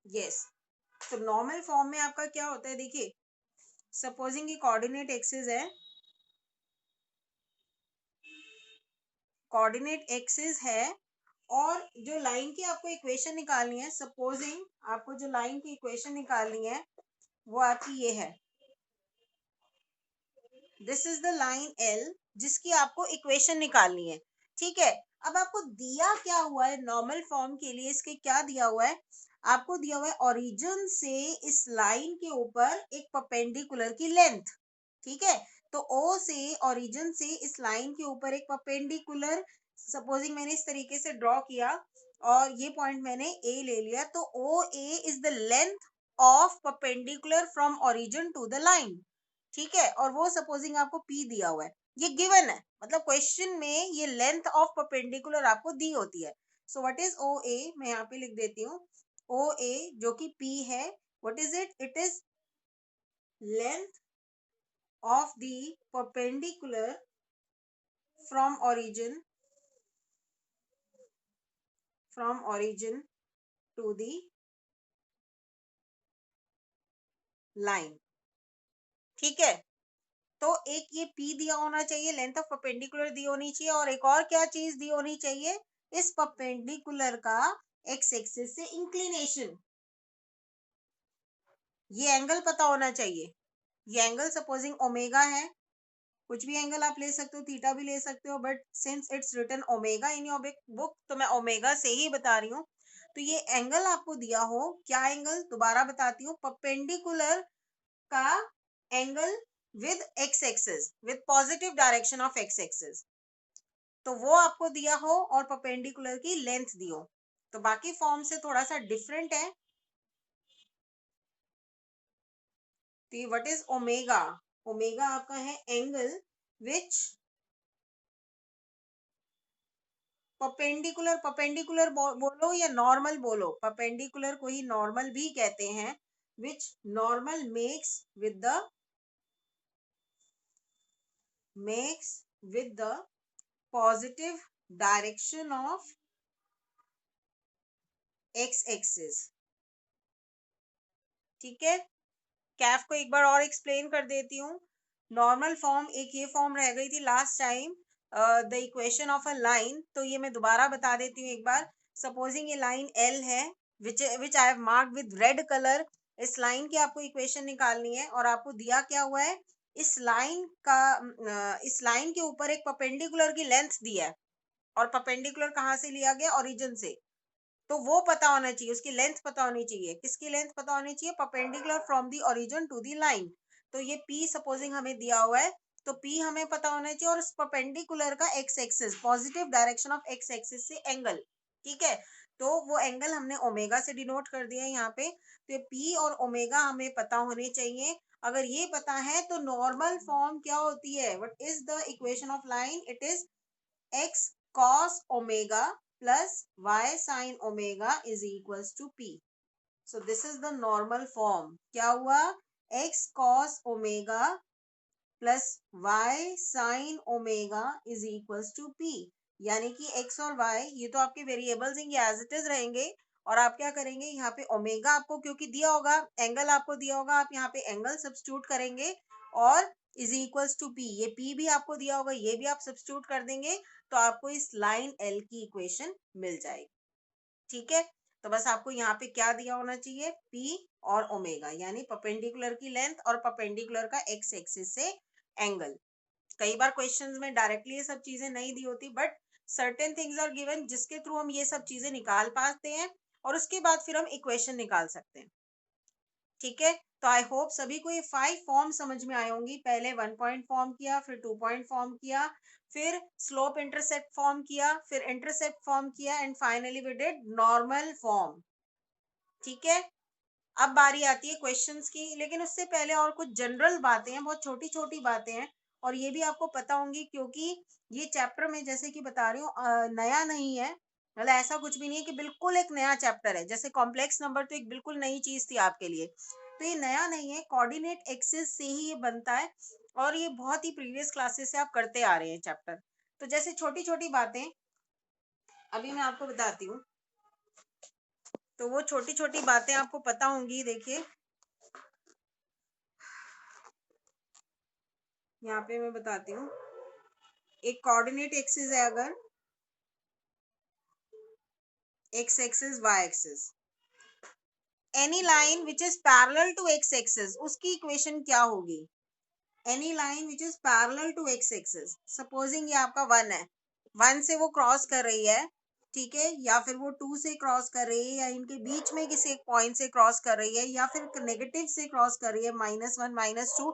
Yes, तो normal form में आपका क्या होता है, देखिए सपोजिंग की कोऑर्डिनेट एक्सिस है, कोऑर्डिनेट एक्सिस है, और जो लाइन की आपको इक्वेशन निकालनी है, सपोजिंग आपको जो लाइन की इक्वेशन निकालनी है वो आपकी ये है, this is the line L जिसकी आपको इक्वेशन निकालनी है। ठीक है, अब आपको दिया क्या हुआ है नॉर्मल फॉर्म के लिए, इसके क्या दिया हुआ है, आपको दिया हुआ है ओरिजिन से इस लाइन के ऊपर एक परपेंडिकुलर की लेंथ। ठीक है, तो ओ से ओरिजिन से इस लाइन के ऊपर एक परपेंडिकुलर, सपोजिंग मैंने इस तरीके से ड्रॉ किया और ये पॉइंट मैंने ए ले लिया, तो O A is the length of perpendicular from origin to the line. ठीक है, और वो सपोजिंग आपको पी दिया हुआ है, ये गिवन है, मतलब क्वेश्चन में ये लेंथ ऑफ परपेंडिकुलर आपको दी होती है। सो व्हाट इज ओ ए, मैं यहाँ पे लिख देती हूँ, ओ ए जो कि पी है, what is it, it is length of the perpendicular from origin to the line। ठीक है, तो एक ये P दिया होना चाहिए, लेंथ ऑफ परपेंडिकुलर दी होनी चाहिए, और एक और क्या चीज दी होनी चाहिए, इस परपेंडिकुलर का एक्स एक्सिस से इंक्लिनेशन, ये एंगल पता होना चाहिए। ये एंगल सपोजिंग ओमेगा है, कुछ भी एंगल आप ले सकते हो, थीटा भी ले सकते हो, but since it's written omega in your book तो मैं ओमेगा से ही बता रही हूँ। तो ये एंगल आपको दिया हो, क्या एंगल, दोबारा बताती हूँ, परपेंडिकुलर का angle with x axis, with positive direction of x axis, तो वो आपको दिया हो और परपेंडिकुलर की लेंथ दी हो, तो बाकी फॉर्म से थोड़ा सा डिफरेंट है। तो व्हाट इज ओमेगा, ओमेगा आपका है एंगल विच परपेंडिकुलर, परपेंडिकुलर बोलो या नॉर्मल बोलो, परपेंडिकुलर को ही नॉर्मल भी कहते हैं, विच normal makes with the positive direction of x axis। ठीक है, कैफ को एक बार और एक्सप्लेन कर देती हूँ। नॉर्मल फॉर्म एक ये फॉर्म रह गई थी last time, the equation of a line, तो ये मैं दोबारा बता देती हूँ एक बार। सपोजिंग ये लाइन एल है, which I have marked with red colour, इस लाइन की आपको इक्वेशन निकालनी है, और आपको दिया क्या हुआ है, इस लाइन का इस लाइन के ऊपर एक परपेंडिकुलर की लेंथ दी है, और परपेंडिकुलर कहाँ से लिया गया, ओरिजिन से, तो वो पता होना चाहिए, उसकी लेंथ पता होनी चाहिए, किसकी लेंथ पता होनी चाहिए, perpendicular from the origin to the line. तो ये P सपोजिंग हमें दिया हुआ है, तो P हमें पता होना चाहिए, और उस परपेंडिकुलर का x axis, positive direction of x axis से एंगल। ठीक है, तो वो एंगल हमने ओमेगा से डिनोट कर दिया है यहाँ पे, तो ये P और ओमेगा हमें पता होने चाहिए। अगर ये पता है तो नॉर्मल फॉर्म क्या होती है, what is the equation of line, it is x cos omega plus y sin omega is equals to P। So this is the normal form। क्या हुआ, x cos omega plus y sin omega is equals to P, यानी कि x और y ये तो आपके variables हैं, ये एज इट इज रहेंगे, और आप क्या करेंगे, यहाँ पे ओमेगा आपको क्योंकि दिया होगा, एंगल आपको दिया होगा, आप यहाँ पे एंगल सब्स्टिट्यूट करेंगे, और इज इक्वल्स टू पी, ये p भी आपको दिया होगा, ये भी आप सब्स्टिट्यूट कर देंगे, तो आपको इस लाइन एल की इक्वेशन मिल जाएगी। ठीक है, तो बस आपको यहाँ पे क्या दिया होना चाहिए, p और ओमेगा, यानी परपेंडिकुलर की लेंथ और परपेंडिकुलर का एक्स एक्सिस से एंगल। कई बार क्वेश्चंस में डायरेक्टली ये सब चीजें नहीं दी होती, but certain things are given जिसके थ्रू हम ये सब चीजें निकाल पाते हैं, और उसके बाद फिर हम इक्वेशन निकाल सकते हैं। ठीक है, तो आई होप सभी को ये 5 फॉर्म समझ में आए होंगी। पहले 1 पॉइंट फॉर्म किया, फिर 2 पॉइंट फॉर्म किया, फिर स्लोप इंटरसेप्ट फॉर्म किया, फिर इंटरसेप्ट फॉर्म किया, and finally we did normal form. ठीक है, अब बारी आती है क्वेश्चंस की, लेकिन उससे पहले और कुछ जनरल बातें हैं, बहुत छोटी छोटी बातें हैं, और ये भी आपको पता होंगी, क्योंकि ये चैप्टर में जैसे कि बता रही हूँ नया नहीं है, मतलब ऐसा कुछ भी नहीं है कि बिल्कुल एक नया चैप्टर है, जैसे कॉम्प्लेक्स नंबर तो एक बिल्कुल नई चीज थी आपके लिए, तो ये नया नहीं है, कोऑर्डिनेट एक्सिस से ही ये बनता है, और ये बहुत ही प्रीवियस क्लासेस से आप करते आ रहे हैं चैप्टर। तो जैसे छोटी छोटी बातें अभी मैं आपको बताती हूँ, तो वो छोटी छोटी बातें आपको पता होंगी। देखिए यहाँ पे मैं बताती हूँ, एक कोऑर्डिनेट एक्सिस है, अगर x axis y axis, any line which is parallel to x axis, उसकी इक्वेशन क्या होगी? Any line which is parallel to x axis, supposing ये आपका 1 है, 1 से वो क्रॉस कर रही है, ठीक है, या फिर वो 2 से क्रॉस कर रही है, या इनके बीच में किसी एक पॉइंट से क्रॉस कर रही है, या फिर नेगेटिव से क्रॉस कर रही है, -1 -2,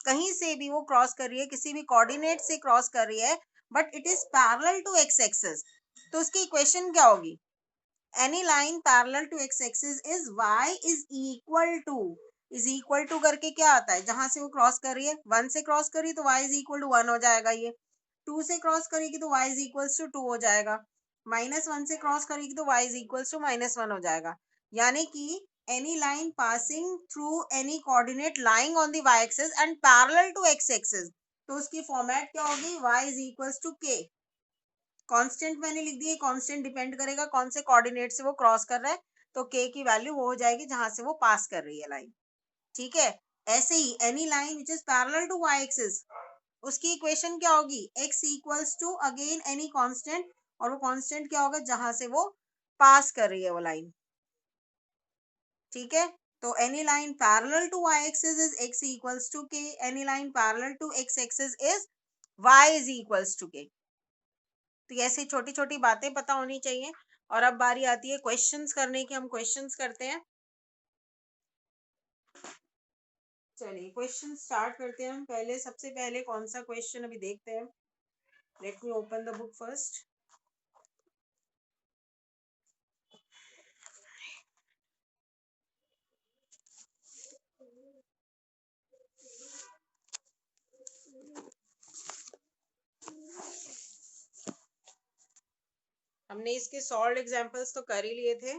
कहीं से भी वो क्रॉस कर रही है, किसी भी कोऑर्डिनेट से क्रॉस कर रही है, but it is parallel to x axis, तो उसकी इक्वेशन क्या होगी? any line parallel to x axis is y is equal to करके क्या आता है, जहां से वो क्रॉस कर रही है, 1 से क्रॉस करी तो y is equal to 1 हो जाएगा, ये 2 से क्रॉस करेगी तो y is equals to 2 हो जाएगा, -1 से क्रॉस करेगी तो y is equals to -1 हो जाएगा। यानी कि any line passing through any coordinate lying on the y axis and parallel to x axis, तो उसकी फॉर्मेट क्या होगी? y is equals to k। Constant मैंने लिख दिया, कांस्टेंट डिपेंड करेगा कौन से कोऑर्डिनेट से वो क्रॉस कर रहा है, तो के की वैल्यू वो हो जाएगी जहां से वो पास कर रही है लाइन, ठीक है। ऐसे ही any line which is parallel to Y axis, उसकी इक्वेशन क्या होगी? x equals to again any constant, और वो कांस्टेंट क्या होगा? जहां से वो पास कर रही है वो लाइन, ठीक है। तो any line parallel to Y axis is x equals to k, any line parallel to x axis is y is equals to k। तो ऐसी छोटी छोटी बातें पता होनी चाहिए। और अब बारी आती है क्वेश्चंस करने की, हम क्वेश्चंस करते हैं। चलिए क्वेश्चन स्टार्ट करते हैं हम। पहले सबसे पहले कौन सा क्वेश्चन अभी देखते हैं। Let me open the book first. हमने इसके सॉल्व एग्जांपल्स तो कर ही लिए थे।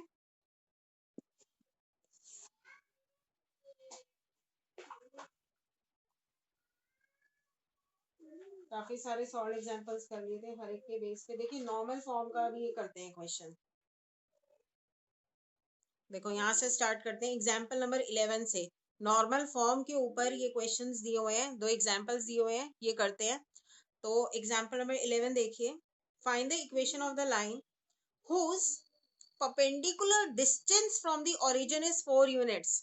काफी सारे सॉल्व एग्जांपल्स कर लिए थे हर एक के बेस पे। देखिए नॉर्मल फॉर्म का भी ये करते हैं क्वेश्चन। देखो यहाँ से स्टार्ट करते हैं एग्जाम्पल नंबर 11 से। नॉर्मल फॉर्म के ऊपर ये क्वेश्चंस दिए हुए हैं, 2 एग्जाम्पल्स दिए हुए हैं, ये करते हैं। तो एग्जाम्पल नंबर 11 देखिए। Find the equation of the line whose perpendicular distance from the origin is 4 units।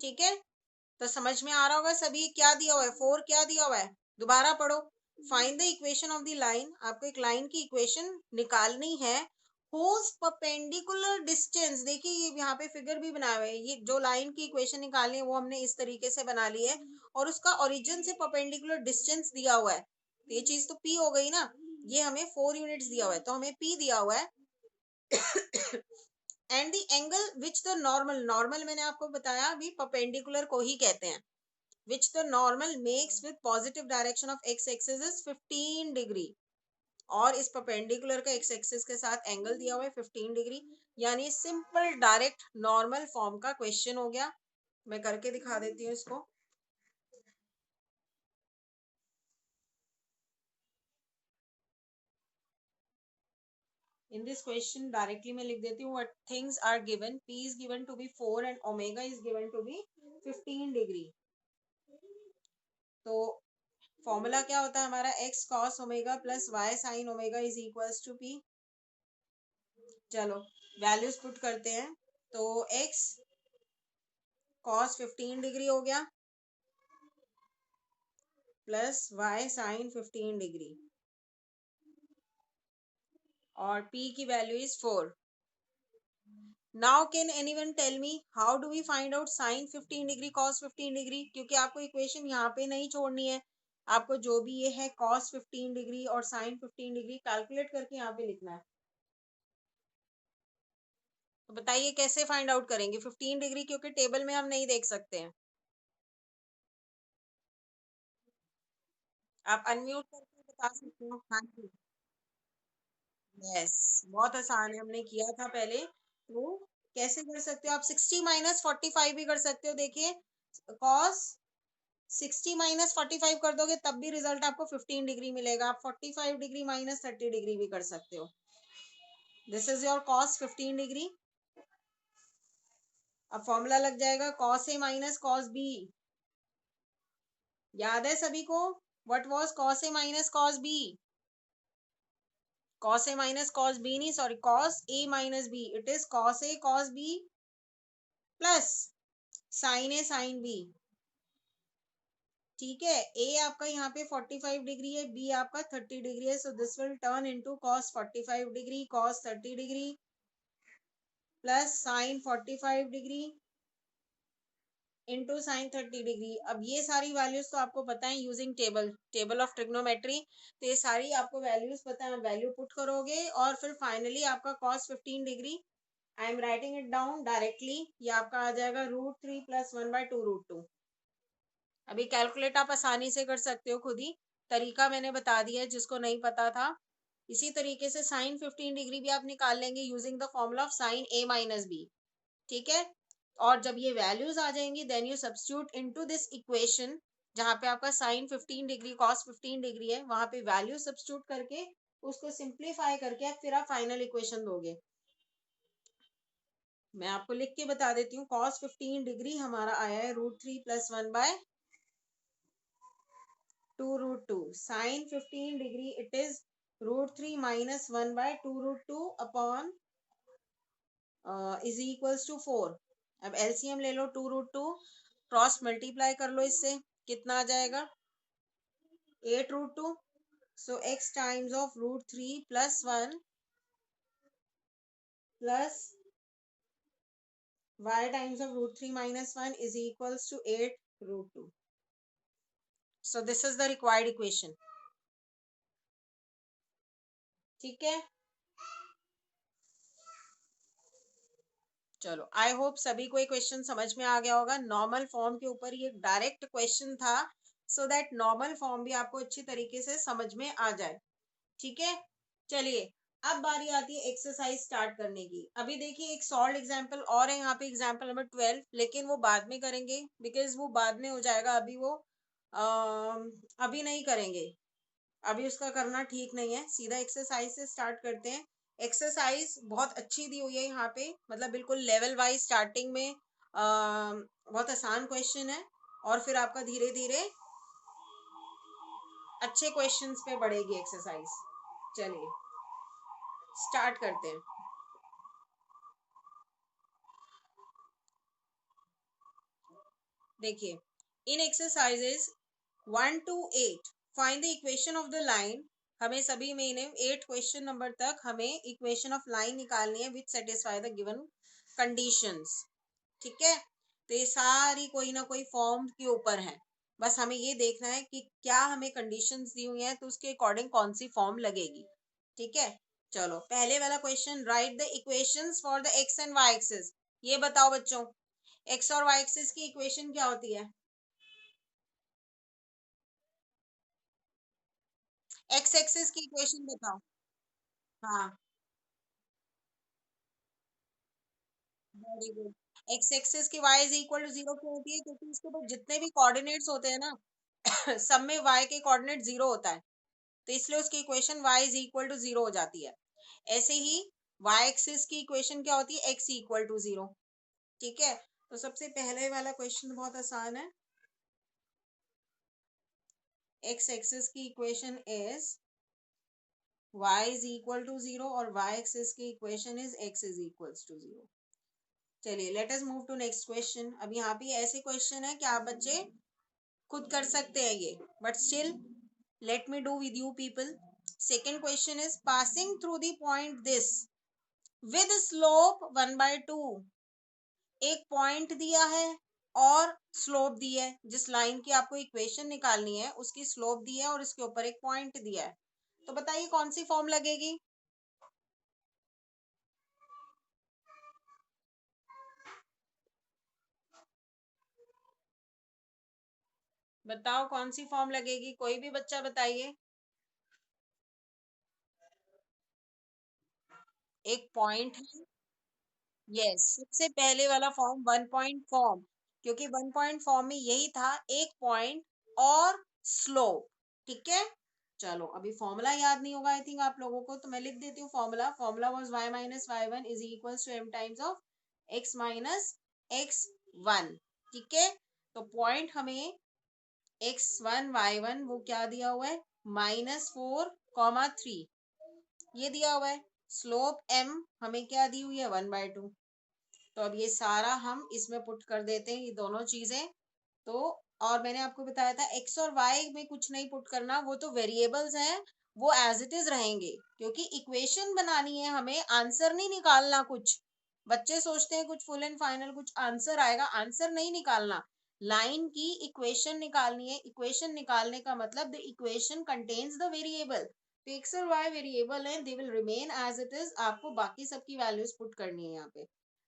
ठीक है, तो समझ में आ रहा होगा सभी। क्या दिया हुआ है? 4 क्या दिया हुआ है? दोबारा पढ़ो। Find the equation of the line, आपको एक लाइन की इक्वेशन निकालनी है। whose perpendicular distance, देखिए ये यहाँ पे फिगर भी बनाया हुआ है, ये जो लाइन की इक्वेशन निकालनी है वो हमने इस तरीके से बना ली है, और उसका ओरिजिन से परपेंडिकुलर डिस्टेंस दिया हुआ है। तो ये चीज तो P हो गई ना, ये हमें 4 यूनिट्स दिया हुआ है, तो हमें P दिया हुआ है। And the angle which the normal, normal मैंने आपको बताया अभी परपेंडिकुलर को ही कहते हैं, which the normal makes with positive direction of x axis is 15 degree, और इस परपेंडिकुलर का एक्स एक्सिस के साथ एंगल दिया हुआ है 15 डिग्री। यानी सिंपल डायरेक्ट नॉर्मल फॉर्म का क्वेश्चन हो गया। मैं करके दिखा देती हूँ इसको। In this question directly मैं लिख देती हूँ what things are given। P is given to be 4 and omega is given to be 15 degree. तो फॉर्मूला क्या होता है हमारा? x cos omega plus y sin omega is equals to p। चलो वैल्यूज पुट करते हैं। तो x cos 15 डिग्री हो गया प्लस y sin 15 डिग्री, और p की value is 4। Now can anyone tell me how do we find out sine 15 degree cos 15 degree? क्योंकि आपको इक्वेशन यहाँ पे नहीं छोड़नी है, आपको जो भी ये है कॉस 15 डिग्री और साइन 15 डिग्री कैलकुलेट करके यहाँ पे लिखना है। तो बताइए कैसे फाइंड आउट करेंगे 15 डिग्री, क्योंकि टेबल में हम नहीं देख सकते हैं। आप अनम्यूट करके बता सकते हो। हाँ जी, यस, बहुत आसान है, हमने किया था पहले। तो कैसे कर सकते हो आप? 60 माइनस 45 भी कर सकते हो। देखिए कॉस 60 माइनस 45 कर दोगे तब भी रिजल्ट आपको 15 डिग्री मिलेगा। आप 45 डिग्री माइनस 30 डिग्री भी कर सकते हो। This is your cos 15 degree. अब फॉर्मूला लग जाएगा cos a minus cos b। याद है सभी को? What was cos a minus cos b? cos a minus cos b नहीं, sorry, cos a minus b, it is cos a cos b plus sin a sin b। ठीक है, a आपका यहाँ पे 45 डिग्री है, b आपका 30 degree है, so this will turn into cos 45 degree cos 30 degree plus sin 45 degree into sine 30 degree. अब ये सारी वैल्यूज तो आपको पता है यूजिंग टेबल ऑफ ट्रिग्नोमेट्री, तो ये सारी आपको वैल्यूज पता है, वैल्यू पुट करोगे और फिर फाइनली आपका cos 15 degree, I am writing it down directly, ये आपका आ जाएगा √3 प्लस 1/2 √2। अभी कैलकुलेट आप आसानी से कर सकते हो खुद ही, तरीका मैंने बता दिया है जिसको नहीं पता था। इसी तरीके से साइन 15 डिग्री भी आप निकाल लेंगे using the formula of sine a minus b. ठीक है, और जब ये वैल्यूज आ जाएंगी then you substitute into this equation, जहां पे आपका साइन 15 डिग्री cos 15 डिग्री है, वहां पे वैल्यू सब्स्टिट्यूट करके उसको सिंप्लीफाई करके फिर आप फाइनल इक्वेशन दोगे। मैं आपको लिख के बता देती हूँ, cos 15 डिग्री हमारा आया है √3 plus 1/2 √2। Sine 15 degree it is √3 minus 1/2 √2 upon is equals to 4। अब एलसीएम ले लो 2 √2, क्रॉस मल्टीप्लाई कर लो इससे, कितना आ जाएगा 8 √2। So x times of √3 plus 1 plus y times of √3 minus 1 is equals to 8 √2। So this is the required equation. ठीक है, चलो I hope सभी को ये क्वेश्चन समझ में आ गया होगा। नॉर्मल फॉर्म के ऊपर ये डायरेक्ट क्वेश्चन था, सो दैट नॉर्मल फॉर्म भी आपको अच्छी तरीके से समझ में आ जाए। ठीक है, चलिए अब बारी आती है एक्सरसाइज स्टार्ट करने की। अभी देखिए एक सॉल्व एग्जांपल और है यहाँ पे, एग्जांपल नंबर 12, लेकिन वो बाद में करेंगे बिकॉज वो बाद में हो जाएगा, अभी वो अभी नहीं करेंगे, अभी उसका करना ठीक नहीं है। सीधा एक्सरसाइज से स्टार्ट करते हैं। एक्सरसाइज बहुत अच्छी दी हुई है यहाँ पे, मतलब बिल्कुल लेवल वाइज स्टार्टिंग में बहुत आसान क्वेश्चन है और फिर आपका धीरे धीरे अच्छे क्वेश्चंस पे बढ़ेगी एक्सरसाइज। चलिए स्टार्ट करते हैं। देखिए, in exercises 1 to 8 find the equation of the line. हमें सभी में ने 8 क्वेश्चन नंबर तक हमें इक्वेशन ऑफ लाइन निकालनी है विच सेटिस्फाई द गिवन कंडीशंस। ठीक है, तो ये सारी कोई ना कोई फॉर्म के ऊपर है, बस हमें ये देखना है कि क्या हमें कंडीशंस दी हुई हैं तो उसके अकॉर्डिंग कौन सी फॉर्म लगेगी। ठीक है, चलो पहले वाला question, write the equations for the x and y axis. ये बताओ बच्चों, एक्स और वाई एक्सिस की इक्वेशन क्या होती है? एक्स एक्सिस की इक्वेशन बताओ। हाँ, वेरी गुड। एक्स एक्सिस की वाई इज इक्वल टू 0 क्यों होती है? क्योंकि इसके ऊपर जितने भी कोऑर्डिनेट्स होते हैं ना सब में वाई के कोऑर्डिनेट 0 होता है, तो इसलिए उसकी equation y is equal to 0 हो जाती है। ऐसे ही y एक्सिस की इक्वेशन क्या होती है? x equal to 0। ठीक है, तो सबसे पहले वाला क्वेश्चन बहुत आसान है। x एक्सिस की equation is y is equal to 0 और y एक्सिस की equation is x is equal to 0। चलिए let us move to next question. अब यहाँ पे ऐसे क्वेश्चन है कि आप बच्चे खुद कर सकते हैं ये, but still let me do with you people. Second question is passing through the point this with slope 1/2। एक पॉइंट दिया है और स्लोप दी है, जिस लाइन की आपको इक्वेशन निकालनी है उसकी स्लोप दी है और इसके ऊपर एक पॉइंट दिया है, तो बताइए कौन सी फॉर्म लगेगी? बताओ कौन सी फॉर्म लगेगी, कोई भी बच्चा बताइए। एक पॉइंट है, यस, सबसे पहले वाला फॉर्म 1 पॉइंट फॉर्म, क्योंकि 1 पॉइंट फॉर्म में यही था, एक पॉइंट और स्लोप। ठीक है, चलो अभी फॉर्मूला याद नहीं होगा आई थिंक आप लोगों को, तो मैं लिख देती हूँ formula. Formula was y minus y1 is equal to m times of x minus x1। ठीक है, तो पॉइंट हमें x1 y1 वो क्या दिया हुआ है, -4, 3 ये दिया हुआ है। स्लोप m हमें क्या दी हुई है, 1/2। तो अब ये सारा हम इसमें पुट कर देते हैं, ये दोनों चीजें। तो और मैंने आपको बताया था x और y में कुछ नहीं पुट करना, वो तो वेरिएबल्स हैं, वो एज इट इज रहेंगे, क्योंकि इक्वेशन बनानी है हमें, आंसर नहीं निकालना कुछ। बच्चे सोचते हैं कुछ फुल एंड फाइनल कुछ आंसर आएगा, आंसर नहीं निकालना, लाइन की इक्वेशन निकालनी है। इक्वेशन निकालने का मतलब the equation contains the variable. तो एक्स और वाई वेरिएबल है, they will remain as it is, आपको बाकी सबकी वैल्यूज पुट करनी है यहाँ पे।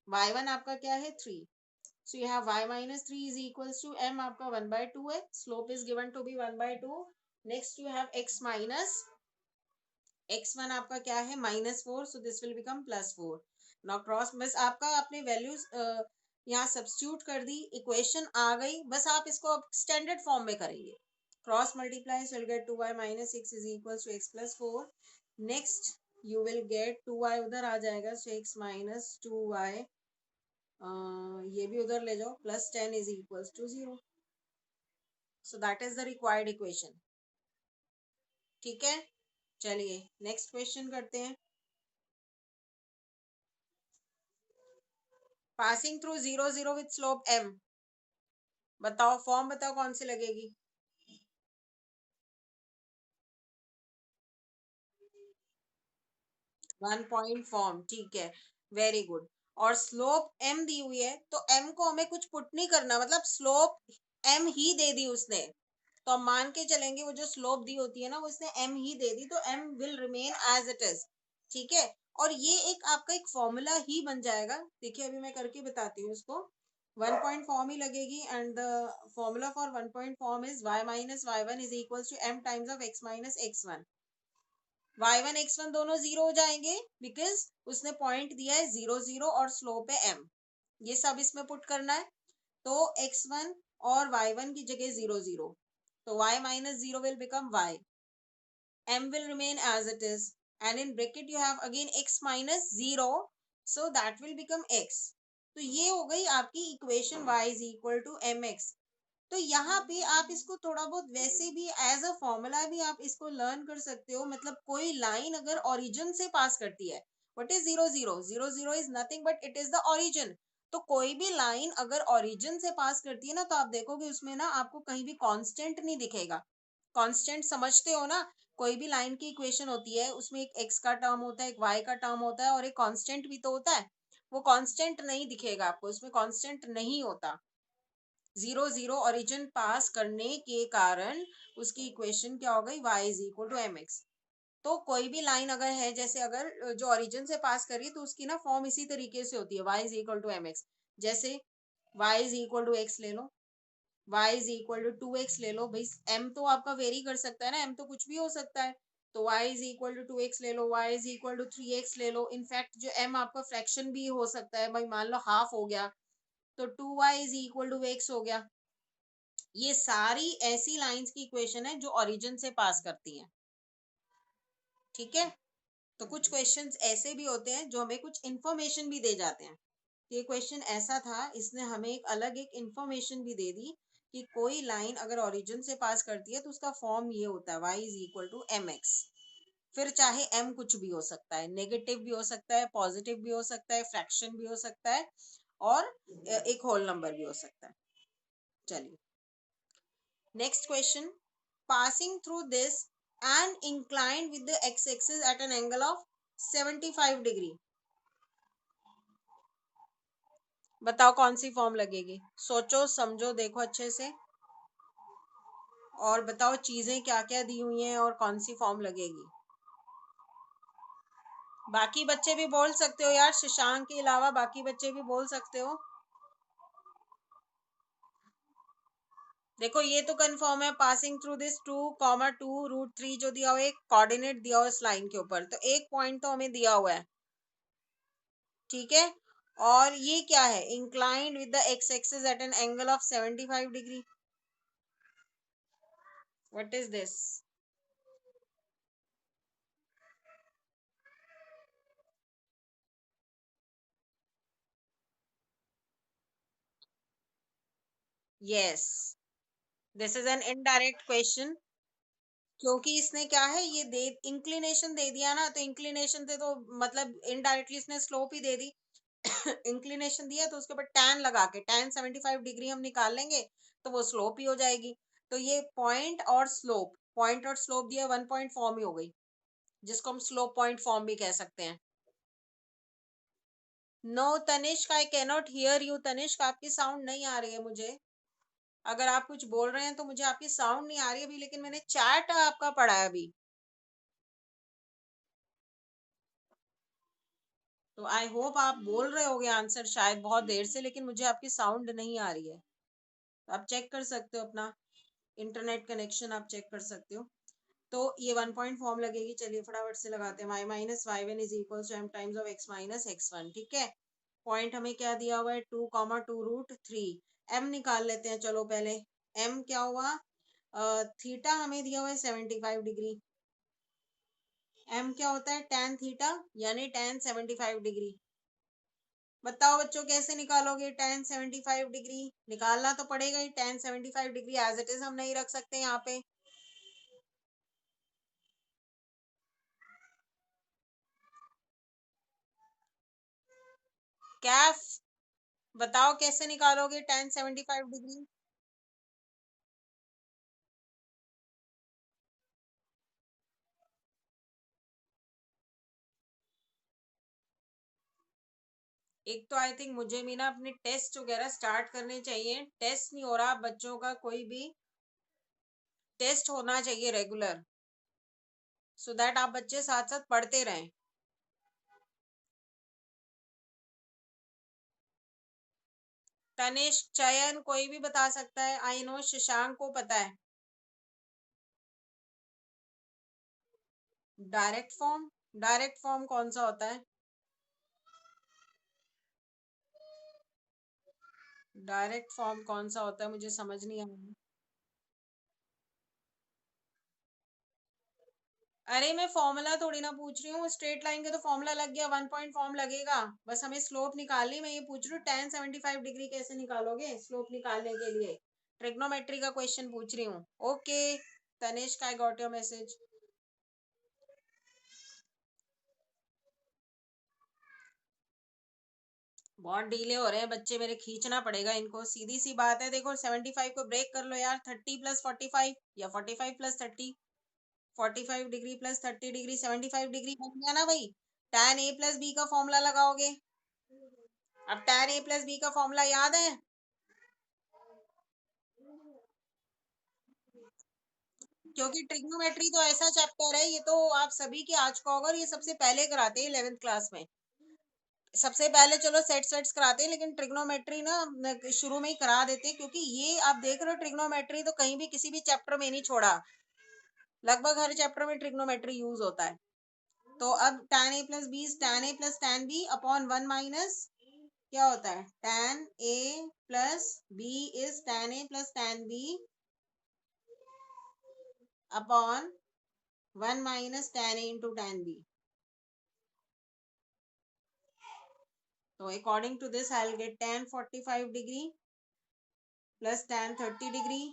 y1 आपका क्या है, 3। So you have y minus 3 is equals to m आपका 1/2 है, slope is given to be 1/2। next you have x minus x1 आपका क्या है, -4, so this will become +4। now cross, बस आपका आपने वैल्यूज यहाँ सब्स्टिट्यूट कर दी, इक्वेशन आ गई, बस आप इसको अब स्टैंडर्ड फॉर्म में करेंगे। Cross multiply, so you'll get 2y minus 6 is equals to x plus 4। next you will get 2y उधर आ जाएगा, so x minus 2y, ये भी उधर ले जाओ, +10 is equals to 0। so that is the required equation। ठीक है, चलिए नेक्स्ट क्वेश्चन करते हैं। Passing through 0 0 with slope m, बताओ फॉर्म बताओ कौन सी लगेगी। 1 पॉइंट फॉर्म, ठीक है, वेरी गुड। और स्लोप m दी हुई है, तो m को हमें कुछ पुट नहीं करना, मतलब स्लोप m ही दे दी उसने, तो हम मान के चलेंगे वो जो स्लोप दी होती है ना, वो इसने m ही दे दी, तो m will remain as it is. ठीक है, और ये एक आपका एक फॉर्मूला ही बन जाएगा। देखिए अभी मैं करके बताती हूँ इसको। 1 पॉइंट फॉर्म ही लगेगी, and the formula for 1 point form is y minus y1 is equals to m times of x minus x1। y1 x1 दोनों जीरो हो जाएंगे, बिकॉज उसने पॉइंट दिया है 0 0 और स्लोप है m, ये सब इसमें पुट करना है। तो x1 और y1 की जगह 0 0, तो y minus 0 will become y, m will remain as it is, and in bracket you have again x minus 0, so that will become x। तो ये हो गई आपकी equation y is equal to mx। तो यहाँ पे आप इसको थोड़ा बहुत वैसे भी एज अ फॉर्मूला भी आप इसको लर्न कर सकते हो, मतलब कोई लाइन अगर ओरिजिन से पास करती है, what is 0 0, 0 0 is nothing but it is the origin. तो कोई भी लाइन अगर ओरिजिन से पास करती है ना, तो आप देखोगे उसमें ना आपको कहीं भी कांस्टेंट नहीं दिखेगा। कांस्टेंट समझते हो ना, कोई भी लाइन की इक्वेशन होती है, उसमें एक x का टर्म होता है, एक y का टर्म होता है, और एक कांस्टेंट भी तो होता है। वो कांस्टेंट नहीं दिखेगा आपको, उसमें कांस्टेंट नहीं होता। 0 0 ओरिजिन पास करने के कारण उसकी इक्वेशन क्या हो गई, y is equal to mx। तो कोई भी लाइन अगर है, जैसे अगर जो ओरिजिन से पास करी है, तो उसकी ना फॉर्म इसी तरीके से होती है, y is equal to mx। जैसे y is equal to x ले लो, y is equal to 2x ले लो, भाई m तो आपका वेरी कर सकता है ना, m तो कुछ भी हो सकता है। तो y is equal to 2x ले लो, y is equal to 3x ले लो, इनफैक्ट जो m आपका फ्रैक्शन भी हो सकता है, भाई मान लो हाफ हो गया, तो 2y is equal to x हो गया। ये सारी ऐसी लाइंस की इक्वेशन है जो ओरिजिन से पास करती हैं। ठीक है, तो कुछ क्वेश्चंस ऐसे भी होते हैं जो हमें कुछ इंफॉर्मेशन भी दे जाते हैं। ये क्वेश्चन ऐसा था, इसने हमें एक अलग एक इंफॉर्मेशन भी दे दी कि कोई लाइन अगर ओरिजिन से पास करती है तो उसका फॉर्म ये होता है, y is equal to m x. फिर चाहे m कुछ भी हो सकता है, नेगेटिव भी हो सकता है, पॉजिटिव भी हो सकता है, फ्रैक्शन भी हो सकता है, और एक होल नंबर भी हो सकता है। चलिए next question. passing through this and inclined with the x-axis at an angle of 75 degree, बताओ कौन सी फॉर्म लगेगी। सोचो समझो देखो अच्छे से, और बताओ चीजें क्या क्या दी हुई हैं और कौन सी फॉर्म लगेगी। बाकी बच्चे भी बोल सकते हो यार, शशांक के अलावा बाकी बच्चे भी बोल सकते हो। देखो ये तो कंफर्म है, पासिंग थ्रू दिस 2, 2 √3 जो दिया हुआ है, एक कोऑर्डिनेट दिया हुआ है इस लाइन के ऊपर, तो एक पॉइंट तो हमें दिया हुआ है। ठीक है, और ये क्या है, inclined with the x axis eight an angle of 75 degree, what is this. Yes, this is an indirect question, क्योंकि इसने क्या है, ये दे इंक्लिनेशन दे दिया ना, तो इंक्लिनेशन से तो मतलब इनडायरेक्टली इसने स्लोप ही दे दी। इंक्लिनेशन दिया तो उसके ऊपर tan लगा के tan 75 डिग्री हम निकाल लेंगे, तो वो स्लोप ही हो जाएगी। तो ये पॉइंट और स्लोप दिया, वन पॉइंट फॉर्म ही हो गई, जिसको हम स्लोप पॉइंट फॉर्म भी कह सकते हैं। No Tanishk, I cannot hear you. Tanishk, आपकी साउंड नहीं आ रही है मुझे। अगर आप कुछ बोल रहे हैं तो मुझे आपकी साउंड नहीं आ रही अभी, लेकिन मैंने चैट आपका पढ़ा है अभी। तो आई होप आप बोल रहे होगे आंसर शायद बहुत देर से, लेकिन मुझे आपकी साउंड नहीं आ रही है। तो आप चेक कर सकते हो अपना इंटरनेट कनेक्शन, आप चेक कर सकते हो। तो ये वन पॉइंट फॉर्म लगेगी, चलिए फटाफट से लगाते हैं। y minus y one is equal to m times of x minus x one. ठीक है, पॉइंट हमें क्या दिया हुआ है, 2, 2√3। m निकाल लेते हैं, चलो पहले m क्या हुआ, थीटा हमें दिया हुआ है 75 डिग्री। m क्या होता है, tan थीटा, यानी tan 75 डिग्री। बताओ बच्चों कैसे निकालोगे tan 75 डिग्री? निकालना तो पड़ेगा ही, tan 75 degree as it is हम नहीं रख सकते यहाँ पे। कैफ, बताओ कैसे निकालोगे tan 75 डिग्री? एक तो आई थिंक मुझे भी ना अपने टेस्ट वगैरह स्टार्ट करने चाहिए। टेस्ट नहीं हो रहा बच्चों का, कोई भी टेस्ट होना चाहिए रेगुलर, सो दैट आप बच्चे साथ साथ पढ़ते रहें। तनिष्क, चयन, कोई भी बता सकता है। आई नो शशांक को पता है। डायरेक्ट फॉर्म कौन सा होता है? डायरेक्ट फॉर्म कौन सा होता है, मुझे समझ नहीं आया। अरे मैं फॉर्मूला थोड़ी ना पूछ रही हूँ, स्ट्रेट लाइन के तो फॉर्मूला लग गया, वन पॉइंट फॉर्म लगेगा। बस हमें स्लोप निकालनी। मैं ये पूछ रही हूँ tan 75 डिग्री कैसे निकालोगे स्लोप निकालने के लिए। ट्रिग्नोमेट्री का क्वेश्चन पूछ रही हूँ। Okay Tanishk, I got your message. बहुत डीले हो रहे हैं बच्चे मेरे, खींचना पड़ेगा इनको। सीधी सी बात है, देखो 75 को ब्रेक कर लो यार, 30 + 45 या 45 + 30। 45 डिग्री प्लस 30 डिग्री 75 डिग्री बन गया ना भाई। tan a + b का फॉर्मूला लगाओगे। अब tan a + b का फॉर्मूला याद है? क्योंकि ट्रिग्नोमेट्री तो ऐसा चैप्टर है, ये तो आप सभी के आज का होगा, और ये सबसे पहले कराते हैं 11th क्लास में। सबसे पहले चलो सेट्स वेट्स कराते हैं, लेकिन ट्रिग्नोमेट्री ना शुरू में ही करा देते हैं, क्योंकि ये आप देख रहे हो ट्रिग्नोमेट्री तो कहीं भी किसी भी चैप्टर में नहीं छोड़ा। लगभग हर चैप्टर में ट्रिग्नोमेट्री यूज होता है। तो अब tan a + b tan a + tan b upon 1 - क्या होता है, tan a + b is tan a + tan b upon 1 - tan a into tan b. So according to this, I'll get tan 45 degree plus tan 30 degree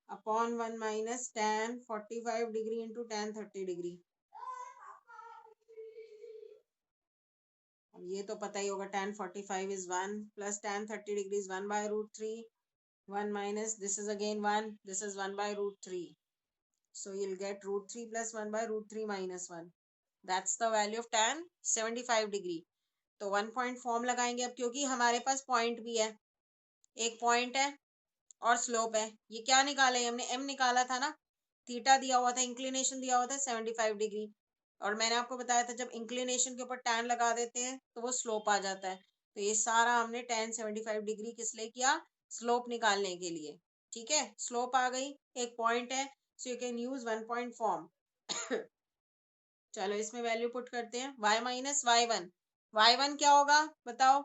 upon 1 - tan 45 degree into tan 30 degree. अब ये तो पता ही होगा, tan 45 is 1 plus tan 30 degree is 1/√3. 1 minus this is again 1. This is 1/√3. So you'll get √3 plus 1/√3 minus 1. That's the value of tan 75 degree. तो one point form लगाएंगे अब, क्योंकि हमारे पास पॉइंट भी है, एक पॉइंट है और स्लोप है। ये क्या निकाला है हमने, एम निकाला था ना। थीटा दिया हुआ था, इंक्लिनेशन दिया हुआ था 75 डिग्री, और मैंने आपको बताया था जब इंक्लिनेशन के ऊपर टैन लगा देते हैं तो वो स्लोप आ जाता है। तो ये सारा हमने tan 75 डिग्री किस लिए किया, स्लोप निकालने के लिए। ठीक है, स्लोप आ गई, एक पॉइंट है, so you can use one point form. चलो इसमें वैल्यू पुट करते हैं, y - y1। y1 क्या होगा बताओ?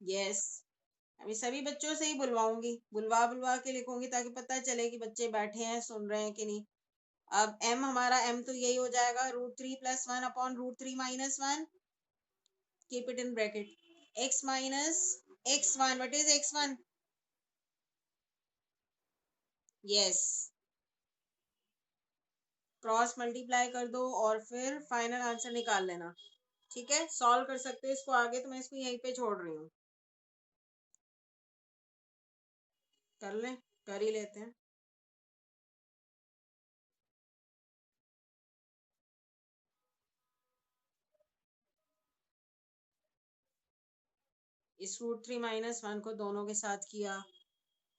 यस, अभी सभी बच्चों से ही बुलवाऊंगी, बुलवा बुलवा के लिखूंगी, ताकि पता चले कि बच्चे बैठे हैं सुन रहे हैं कि नहीं। अब m हमारा m तो यही हो जाएगा √3 + 1 upon √3 - 1। keep it in bracket. X minus x1, what is x1? yes, cross multiply कर दो और फिर फाइनल आंसर निकाल लेना। ठीक है, सॉल्व कर सकते हो इसको आगे, तो मैं इसको यहीं पे छोड़ रही हूँ। कर लें, कर ही लेते हैं। इस √3 - 1 को दोनों के साथ किया,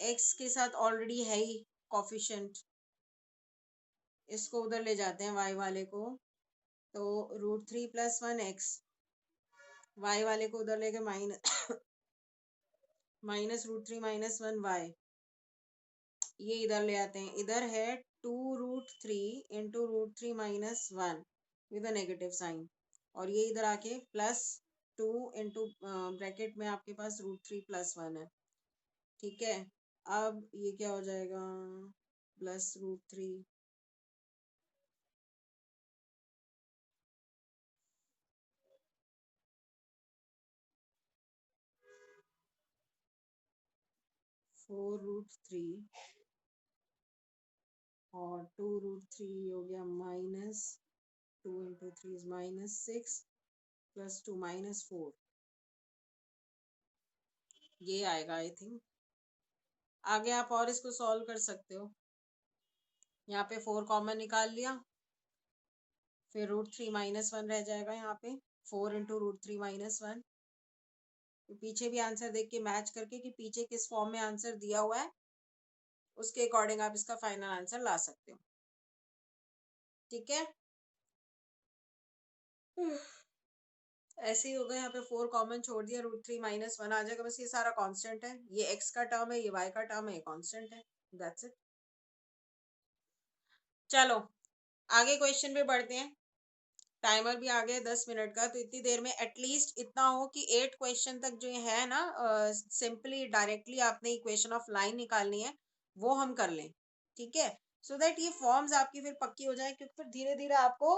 x के साथ ऑलरेडी है ही कॉफिशिएंट, इसको उधर ले जाते हैं y वाले को, तो √3 + 1 x, y वाले को उधर लेके माइनस √3 - 1 y, ये इधर ले आते हैं। इधर है 2√3 into √3 - 1 with a negative sign, और ये इधर आके +2 इंटू ब्रैकेट में आपके पास √3 + 1 है। ठीक है, अब ये क्या हो जाएगा, +√3, (4√3) और 2√3 हो गया -2 इंटू 3 -6 +2 -4, ये आएगा आई थिंक। आगे आप और इसको सॉल्व कर सकते हो। यहाँ पे 4 कॉमन निकाल लिया, फिर √3 - 1 रह जाएगा यहाँ पे, 4 इंटू √3 - 1। तो पीछे भी आंसर देख के मैच करके कि पीछे किस फॉर्म में आंसर दिया हुआ है, उसके अकॉर्डिंग आप इसका फाइनल आंसर ला सकते हो। ठीक है, ऐसे ही होगा। यहाँ पे 4 कॉमन छोड़ दिया, √3 - 1 आ जाएगा। बस ये सारा कांस्टेंट है, ये x का टर्म है, ये y का टर्म है, ये कांस्टेंट है, दैट्स इट। चलो आगे क्वेश्चन पे बढ़ते हैं। टाइमर भी आ गया 10 मिनट का, तो इतनी देर में एटलीस्ट इतना हो कि 8 क्वेश्चन तक जो है ना, सिंपली डायरेक्टली आपने इक्वेशन ऑफ लाइन निकालनी है, वो हम कर लें। ठीक है, सो दैट ये फॉर्म्स आपकी फिर पक्की हो जाए, क्योंकि फिर धीरे धीरे आपको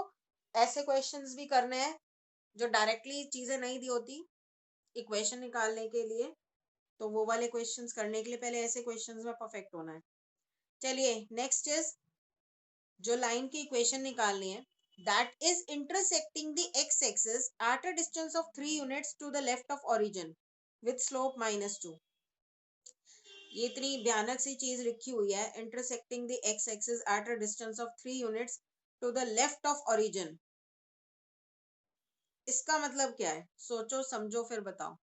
ऐसे क्वेश्चंस भी करने हैं जो डायरेक्टली चीजें नहीं दी होती इक्वेशन निकालने के लिए, तो वो वाले क्वेश्चंस करने के लिए पहले ऐसे क्वेश्चंस में परफेक्ट होना है। चलिए नेक्स्ट इज, जो लाइन की इक्वेशन निकालनी है, that is intersecting the x-axis at a distance of 3 units to the left of origin with slope -2। ये इतनी भयानक सी चीज लिखी हुई है, intersecting the x-axis at a distance of 3 units to the left of origin, इसका मतलब क्या है? सोचो समझो फिर बताओ।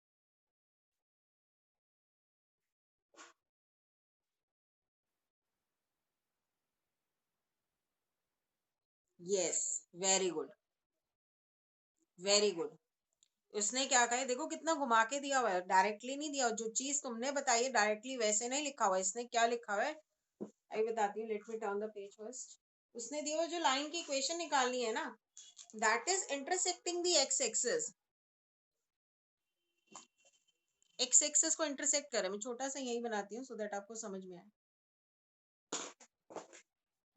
Yes, very good, very good. उसने क्या कहा है, देखो कितना घुमा के दिया हुआ है, डायरेक्टली नहीं दिया। जो चीज तुमने बताई है डायरेक्टली वैसे नहीं लिखा हुआ है, इसने क्या लिखा हुआ है अभी बताती हूँ। Let me turn the page first. उसने दिया हुआ जो लाइन की इक्वेशन निकालनी है ना, that is intersecting the x axis. X axis को इंटरसेक्ट करे, मैं छोटा सा यही बनाती हूँ सो दैट आपको समझ में आए।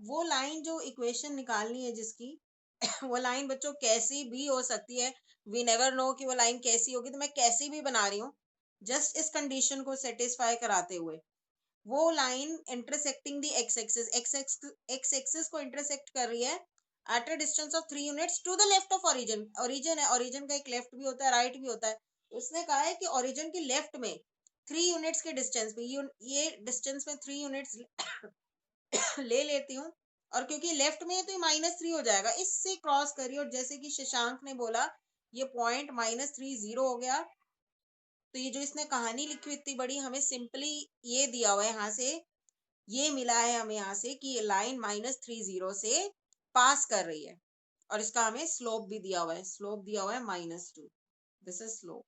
वो लाइन जो इक्वेशन निकालनी है जिसकी वो लाइन बच्चों कैसी भी हो सकती है, वी नेवर नो कि वो लाइन कैसी होगी, तो मैं कैसी भी बना रही हूँ जस्ट इस कंडीशन को सेटिस्फाई कराते हुए। वो line intersecting the x axis को इंटरसेक्ट कर रही है at a distance of 3 units to the left of origin. Origin है, ओरिजिन का एक लेफ्ट भी होता है राइट भी होता है। उसने कहा है कि ओरिजिन के लेफ्ट में 3 यूनिट्स के डिस्टेंस पे, ये डिस्टेंस में 3 यूनिट्स ले लेती हूँ, और क्योंकि लेफ्ट में है तो ये -3 हो जाएगा, इससे क्रॉस करिए। और जैसे कि शशांक ने बोला, ये पॉइंट -30 हो गया। तो ये जो इसने कहानी लिखी हुई इतनी बड़ी, हमें सिंपली ये दिया हुआ है यहाँ से, ये मिला है हमें यहाँ से कि ये लाइन -30 से पास कर रही है, और इसका हमें स्लोप भी दिया हुआ है, स्लोप दिया हुआ है -2। This is slope.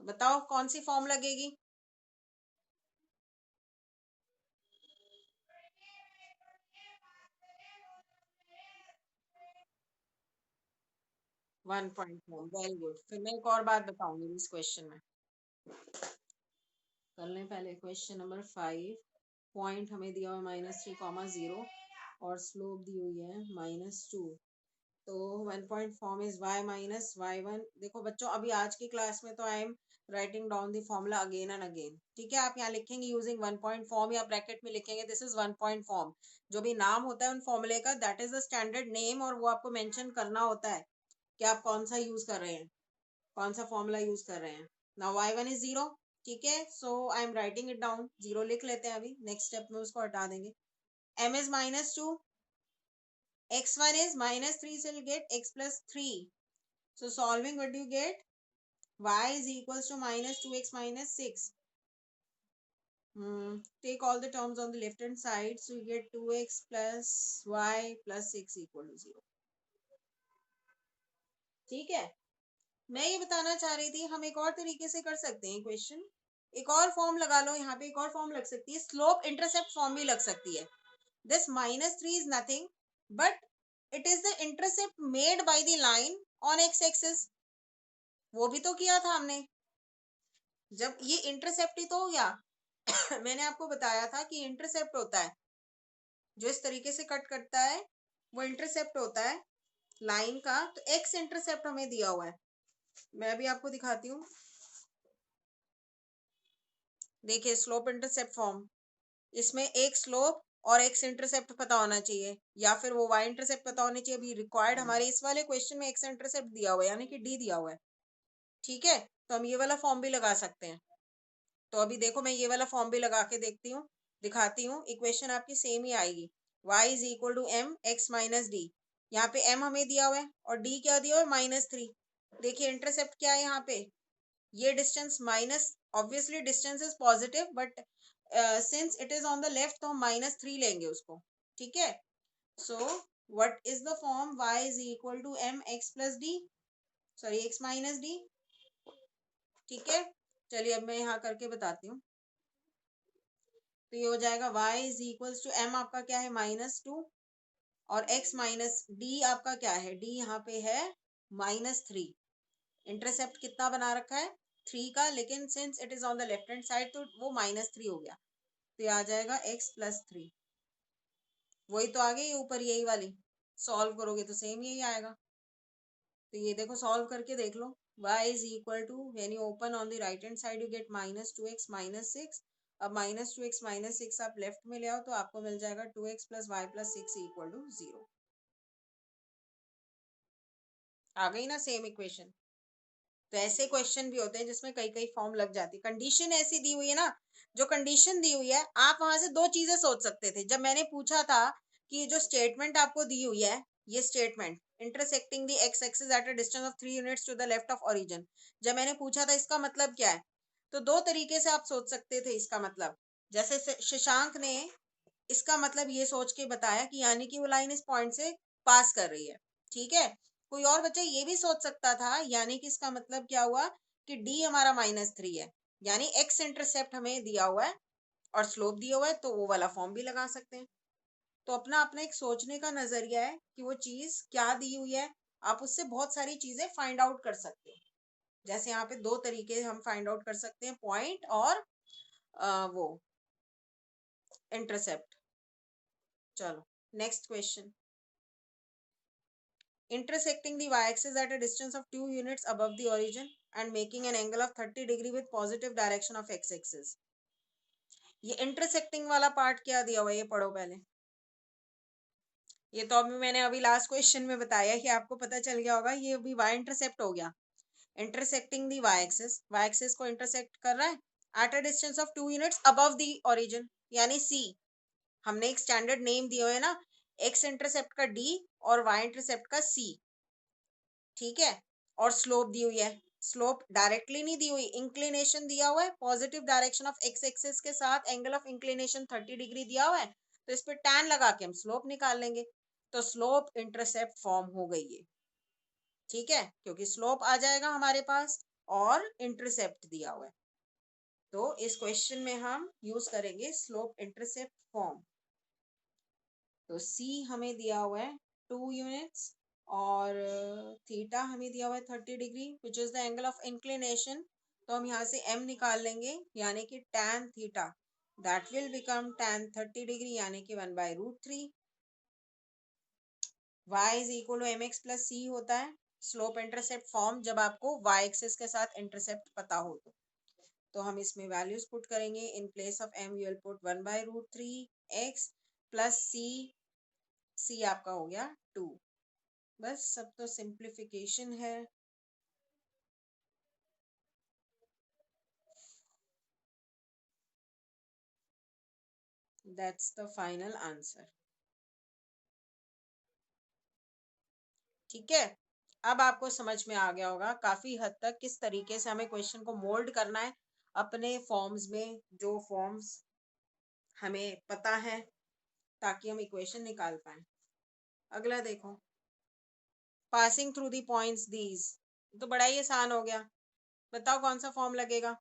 तो बताओ कौन सी फॉर्म लगेगी? 1.1, वेरी गुड। फिर मैं एक और बात बताऊंगी इस क्वेश्चन में। कर लें पहले क्वेश्चन नंबर 5। पॉइंट हमें दिया हुआ है -3, 0, और स्लोप दी हुई है -2। तो 1 point form is y minus y1। देखो बच्चों, अभी आज की क्लास में तो आई am writing down the formula again and again. ठीक है, आप यहाँ लिखेंगे यूजिंग 1 पॉइंट फॉर्म या ब्रैकेट में लिखेंगे दिस इज 1 पॉइंट फॉर्म। जो भी नाम होता है उन फॉर्मूले का, that is the standard name, और वो आपको मेंशन करना होता है कि आप कौन सा यूज कर रहे हैं, कौन सा फॉर्मूला यूज कर रहे हैं। Now y1 is 0। ठीक है, so I am writing it down, 0 लिख लेते हैं। अभी नेक्स्ट स्टेप में उसको हटा देंगे। m is -2, x1 is -3, so you'll get x plus 3. So solving, what do you get? Y is equals to -2x minus 6. Take all the terms on the left hand side, so you get 2x plus y plus 6 equal to 0. ठीक है, मैं ये बताना चाह रही थी हम एक और तरीके से कर सकते हैं क्वेश्चन। एक और फॉर्म लगा लो, यहाँ पे एक और फॉर्म लग सकती है, स्लोप इंटरसेप्ट फॉर्म भी लग सकती है। This -3 is nothing but it is the intercept made by the line on x axis। वो भी तो किया था हमने, जब ये इंटरसेप्ट ही तो हो गया। मैंने आपको बताया था कि इंटरसेप्ट होता है जो इस तरीके से कट करता है, वो इंटरसेप्ट होता है लाइन का। तो एक्स इंटरसेप्ट हमें दिया हुआ है, मैं अभी आपको दिखाती हूँ। देखिए स्लोप इंटरसेप्ट फॉर्म, इसमें एक स्लोप और एक्स इंटरसेप्ट पता होना चाहिए, या फिर वो वाई इंटरसेप्ट पता होनी चाहिए। अभी रिक्वायर्ड हमारे इस वाले क्वेश्चन में एक्स इंटरसेप्ट दिया हुआ है, यानी कि डी दिया हुआ है। ठीक है, तो हम ये वाला फॉर्म भी लगा सकते हैं। तो अभी देखो मैं ये वाला फॉर्म भी लगा के देखती हूँ, दिखाती हूँ। इक्वेशन आपकी सेम ही आएगी, y is equal to m x minus d. यहाँ पे m हमें दिया हुआ है और d क्या दिया हुआ है, -3। देखिए इंटरसेप्ट क्या है यहाँ पे, ये distance minus, obviously distance is positive but since it is on the left तो हम -3 लेंगे उसको। ठीक है, so what is the form, y is equal to m x plus d, sorry x minus d. ठीक है, चलिए अब मैं यहाँ करके बताती हूँ। तो ये हो जाएगा y is equals to m, आपका क्या है -2, और x माइनस डी आपका क्या है, d यहाँ पे है -3। इंटरसेप्ट कितना बना रखा है, 3 का, लेकिन since it is on the left hand side तो वो -3 हो गया। तो ये आ जाएगा x प्लस 3, वही तो आ गई ऊपर यही वाली। सॉल्व करोगे तो सेम यही आएगा। तो ये देखो सॉल्व करके देख लो, y is equal to, when you open on the right hand side you get -2x minus 6। अब -2x minus 6 आप लेफ्ट में ले आओ तो आपको मिल जाएगा 2x plus y plus 6 equal to 0। आ गई ना सेम इक्वेशन। तो ऐसे क्वेश्चन भी होते हैं जिसमें कई कई फॉर्म लग जाती है। कंडीशन ऐसी दी हुई है ना, जो कंडीशन दी हुई है, आप वहां से दो चीजें सोच सकते थे। जब मैंने पूछा था कि जो स्टेटमेंट आपको दी हुई है, ये statement intersecting the x axis at a distance of 3 units to the left of origin, जब मैंने पूछा था इसका मतलब क्या है, तो दो तरीके से आप सोच सकते थे इसका मतलब। जैसे शशांक ने इसका मतलब ये सोच के बताया कि यानी कि वो लाइन इस पॉइंट से पास कर रही है। ठीक है, कोई और बच्चा ये भी सोच सकता था, यानी कि इसका मतलब क्या हुआ कि डी हमारा -3 है, यानी एक्स इंटरसेप्ट हमें दिया हुआ है और स्लोप दिया हुआ है, तो वो वाला फॉर्म भी लगा सकते हैं। तो अपना अपना एक सोचने का नजरिया है कि वो चीज क्या दी हुई है, आप उससे बहुत सारी चीजें फाइंड आउट कर सकते हो। जैसे यहाँ पे दो तरीके हम फाइंड आउट कर सकते हैं, पॉइंट और वो इंटरसेप्ट। चलो next question, intersecting the y-axis at a distance of 2 units above the origin and making an angle of 30 degree with positive direction of x-axis। ये intersecting वाला पार्ट क्या दिया हुआ है, ये पढ़ो पहले। ये तो अभी मैंने अभी लास्ट क्वेश्चन में बताया कि आपको पता चल गया होगा, ये अभी y इंटरसेप्ट हो गया। intersecting the y-axis, y-axis को intersect कर रहा है at a distance of 2 units above the origin, यानी c। हमने एक स्टैंडर्ड नेम दिया हुआ है ना, x इंटरसेप्ट का d और y इंटरसेप्ट का c। ठीक है, और स्लोप दी हुई है, स्लोप डायरेक्टली नहीं दी हुई, इंक्लिनेशन दिया हुआ है, positive direction of x axis के साथ एंगल ऑफ इंक्लिनेशन 30 डिग्री दिया हुआ है, तो इस पे tan लगा के हम स्लोप निकाल लेंगे। तो स्लोप इंटरसेप्ट फॉर्म हो गई है। ठीक है, क्योंकि स्लोप आ जाएगा हमारे पास और इंटरसेप्ट दिया हुआ है, तो इस क्वेश्चन में हम यूज करेंगे स्लोप इंटरसेप्ट फॉर्म। तो सी हमें दिया हुआ है 2 यूनिट्स और थीटा हमें दिया हुआ है 30 degree which is the angle of inclination. तो हम यहाँ से m निकाल लेंगे, यानी कि tan theta that will become tan 30 degree, यानी कि 1/√3। y is equal to mx plus c होता है स्लोप इंटरसेप्ट फॉर्म, जब आपको y एक्सिस के साथ इंटरसेप्ट पता हो तो हम इसमें वैल्यूज पुट करेंगे। In place of m we will put 1/√3x plus c आपका हो गया 2। बस सब तो सिंप्लीफिकेशन है। That's the final answer. ठीक है, अब आपको समझ में आ गया होगा काफी हद तक किस तरीके से हमें क्वेश्चन को मोल्ड करना है अपने फॉर्म्स में, जो फॉर्म्स हमें पता है, ताकि हम इक्वेशन निकाल पाए। अगला देखो, passing through the points these, तो बड़ा ही आसान हो गया। बताओ कौन सा फॉर्म लगेगा।